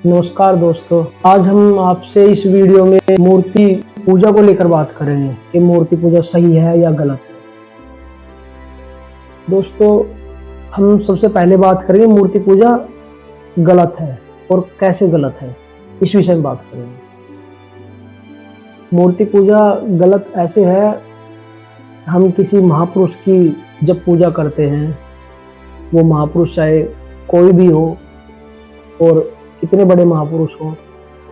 नमस्कार दोस्तों, आज हम आपसे इस वीडियो में मूर्ति पूजा को लेकर बात करेंगे कि मूर्ति पूजा सही है या गलत है। दोस्तों, हम सबसे पहले बात करेंगे मूर्ति पूजा गलत है और कैसे गलत है, इस विषय में बात करेंगे। मूर्ति पूजा गलत ऐसे है, हम किसी महापुरुष की जब पूजा करते हैं, वो महापुरुष चाहे कोई भी हो और कितने बड़े महापुरुष हो,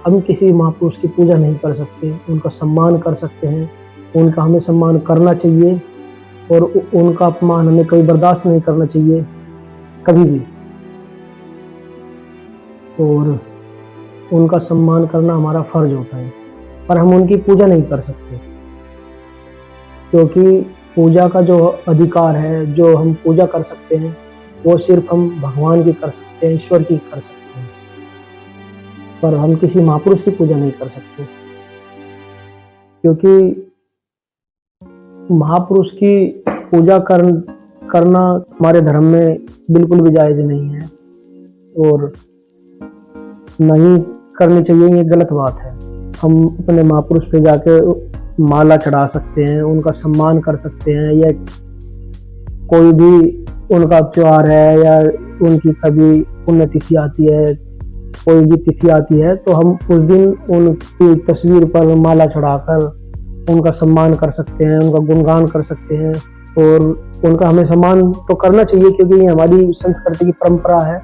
हम किसी महापुरुष की पूजा नहीं कर सकते, उनका सम्मान कर सकते हैं, उनका हमें सम्मान करना चाहिए और उनका अपमान हमें कभी बर्दाश्त नहीं करना चाहिए, कभी भी। और उनका सम्मान करना हमारा फर्ज होता है, पर हम उनकी पूजा नहीं कर सकते, क्योंकि पूजा का जो अधिकार है, जो हम पूजा कर सकते हैं, वो सिर्फ हम भगवान की कर सकते हैं, ईश्वर की कर सकते हैं, पर हम किसी महापुरुष की पूजा नहीं कर सकते, क्योंकि महापुरुष की पूजा करना हमारे धर्म में बिल्कुल भी जायज नहीं है और नहीं करनी चाहिए, ये गलत बात है। हम अपने महापुरुष पे जाके माला चढ़ा सकते हैं, उनका सम्मान कर सकते हैं, या कोई भी उनका त्योहार है या उनकी कभी पुण्यतिथि आती है, कोई भी तिथि आती है, तो हम उस दिन उनकी तस्वीर पर माला चढ़ाकर उनका सम्मान कर सकते हैं, उनका गुणगान कर सकते हैं और उनका हमें सम्मान तो करना चाहिए, क्योंकि ये हमारी संस्कृति की परंपरा है।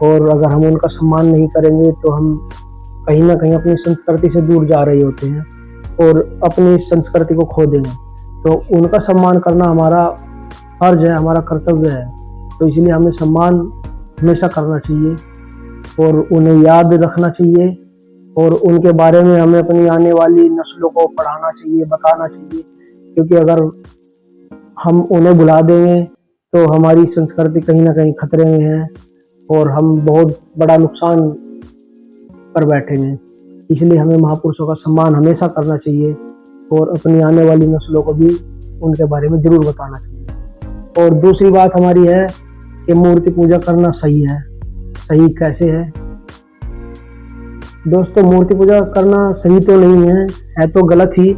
और अगर हम उनका सम्मान नहीं करेंगे तो हम कहीं ना कहीं अपनी संस्कृति से दूर जा रहे होते हैं और अपनी संस्कृति को खो देंगे। तो उनका सम्मान करना हमारा फर्ज है, हमारा कर्तव्य है, तो इसलिए हमें सम्मान हमेशा करना चाहिए और उन्हें याद रखना चाहिए और उनके बारे में हमें अपनी आने वाली नस्लों को पढ़ाना चाहिए, बताना चाहिए, क्योंकि अगर हम उन्हें भुला देंगे तो हमारी संस्कृति कहीं ना कहीं खतरे में है और हम बहुत बड़ा नुकसान पर बैठेंगे। इसलिए हमें महापुरुषों का सम्मान हमेशा करना चाहिए और अपनी आने वाली नस्लों को भी उनके बारे में जरूर बताना चाहिए। और दूसरी बात हमारी है कि मूर्ति पूजा करना सही है। सही कैसे है दोस्तों? मूर्ति पूजा करना सही तो नहीं है तो गलत ही,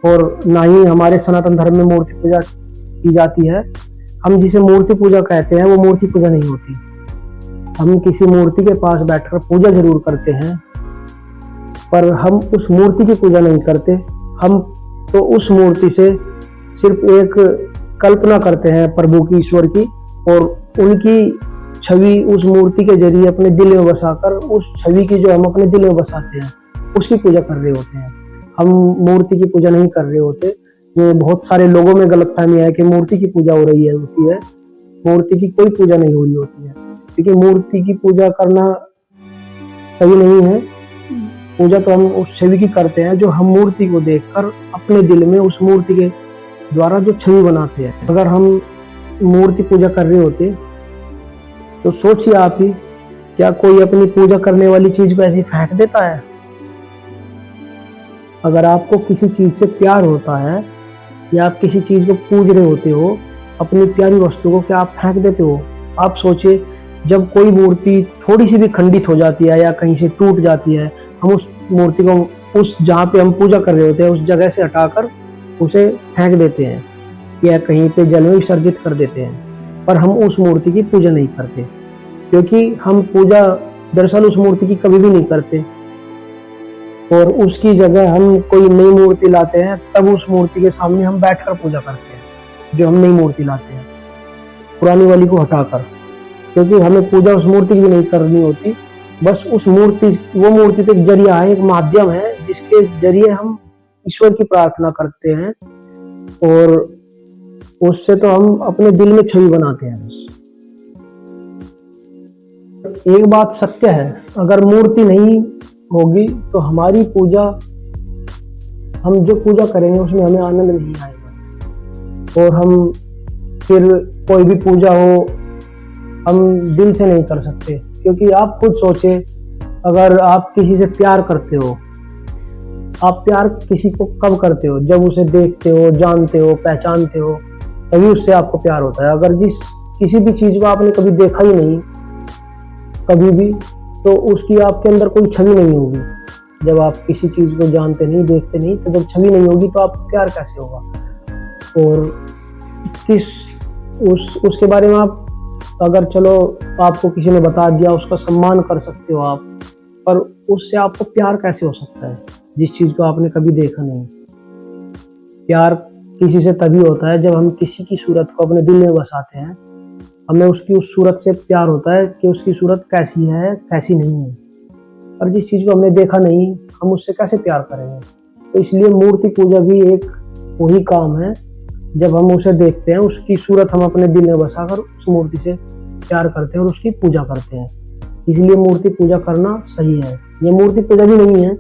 और ना ही हमारे सनातन धर्म में मूर्ति पूजा की जाती है। हम जिसे मूर्ति पूजा कहते हैं वो मूर्ति पूजा नहीं होती। हम किसी मूर्ति के पास बैठकर पूजा जरूर करते हैं, पर हम उस मूर्ति की पूजा नहीं करते। हम तो उस मूर्ति से सिर्फ एक कल्पना करते हैं प्रभु की, ईश्वर की, और उनकी छवि उस मूर्ति के जरिए अपने दिल में बसाकर, उस छवि की जो हम अपने दिल में बसाते हैं, उसकी पूजा कर रहे होते हैं। हम मूर्ति की पूजा नहीं कर रहे होते। ये बहुत सारे लोगों में गलतफहमी है कि मूर्ति की पूजा हो रही होती है। मूर्ति की कोई पूजा नहीं हो रही होती है, क्योंकि मूर्ति की पूजा करना सही नहीं है। पूजा तो हम उस छवि की करते हैं जो हम मूर्ति को देखकर अपने दिल में उस मूर्ति के द्वारा जो छवि बनाते हैं। अगर हम मूर्ति पूजा कर रहे होते तो सोचिए आप ही, क्या कोई अपनी पूजा करने वाली चीज को ऐसे फेंक देता है? अगर आपको किसी चीज से प्यार होता है या आप किसी चीज को पूज रहे होते हो, अपनी प्यारी वस्तु को क्या आप फेंक देते हो? आप सोचिए, जब कोई मूर्ति थोड़ी सी भी खंडित हो जाती है या कहीं से टूट जाती है, हम उस मूर्ति को उस जहाँ पे हम पूजा कर रहे होते हैं उस जगह से हटाकर उसे फेंक देते हैं या कहीं पे जल में विसर्जित कर देते हैं, पर हम उस मूर्ति की पूजा नहीं करते, क्योंकि हम पूजा दरअसल उस मूर्ति की कभी भी नहीं करते। और उसकी जगह हम कोई नई मूर्ति लाते हैं, तब उस मूर्ति के सामने हम बैठकर पूजा करते हैं, जो हम नई मूर्ति लाते हैं पुरानी वाली को हटाकर, क्योंकि हमें पूजा उस मूर्ति की भी नहीं करनी होती। बस उस मूर्ति, वो मूर्ति तो एक जरिया है, एक माध्यम है, जिसके जरिए हम ईश्वर की प्रार्थना करते हैं और उससे तो हम अपने दिल में छवि बनाते हैं। बस एक बात सत्य है, अगर मूर्ति नहीं होगी तो हमारी पूजा, हम जो पूजा करेंगे उसमें हमें आनंद नहीं आएगा और हम फिर कोई भी पूजा हो हम दिल से नहीं कर सकते। क्योंकि आप खुद सोचे, अगर आप किसी से प्यार करते हो, आप प्यार किसी को कब करते हो? जब उसे देखते हो, जानते हो, पहचानते हो, तभी उससे आपको प्यार होता है। अगर किसी भी चीज को आपने कभी देखा ही नहीं, कभी भी, तो उसकी आपके अंदर कोई छवि नहीं होगी। जब आप किसी चीज को जानते नहीं, देखते नहीं, तो जब छवि नहीं होगी तो आप प्यार कैसे होगा? और किस उसके बारे में आप, अगर चलो आपको किसी ने बता दिया, उसका सम्मान कर सकते हो आप, पर उससे आपको प्यार कैसे हो सकता है जिस चीज को आपने कभी देखा नहीं? प्यार किसी से तभी होता है जब हम किसी की सूरत को अपने दिल में बसाते हैं। हमें उसकी उस सूरत से प्यार होता है कि उसकी सूरत कैसी है, कैसी नहीं है। और जिस चीज को हमने देखा नहीं, हम उससे कैसे प्यार करेंगे? तो इसलिए मूर्ति पूजा भी एक वही काम है, जब हम उसे देखते हैं, उसकी सूरत हम अपने दिल में बसाकर उस मूर्ति से प्यार करते हैं और उसकी पूजा करते हैं। इसलिए मूर्ति पूजा करना सही है। ये मूर्ति पूजा भी नहीं है,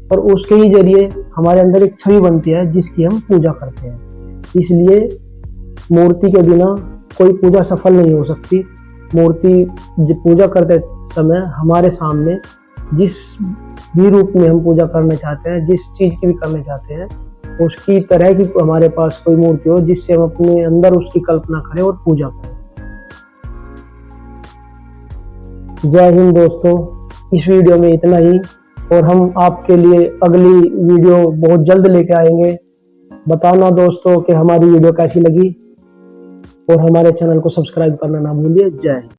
पर उसके ही जरिए हमारे अंदर एक छवि बनती है जिसकी हम पूजा करते हैं। इसलिए मूर्ति के बिना कोई पूजा सफल नहीं हो सकती। मूर्ति पूजा करते समय हमारे सामने जिस भी रूप में हम पूजा करना चाहते हैं, जिस चीज की भी करना चाहते हैं, उसकी तरह की हमारे पास कोई मूर्ति हो जिससे हम अपने अंदर उसकी कल्पना करें और पूजा करें। जय हिंद दोस्तों, इस वीडियो में इतना ही, और हम आपके लिए अगली वीडियो बहुत जल्द लेके आएंगे। बताना दोस्तों कि हमारी वीडियो कैसी लगी, और हमारे चैनल को सब्सक्राइब करना ना भूलिए। जय हिंद।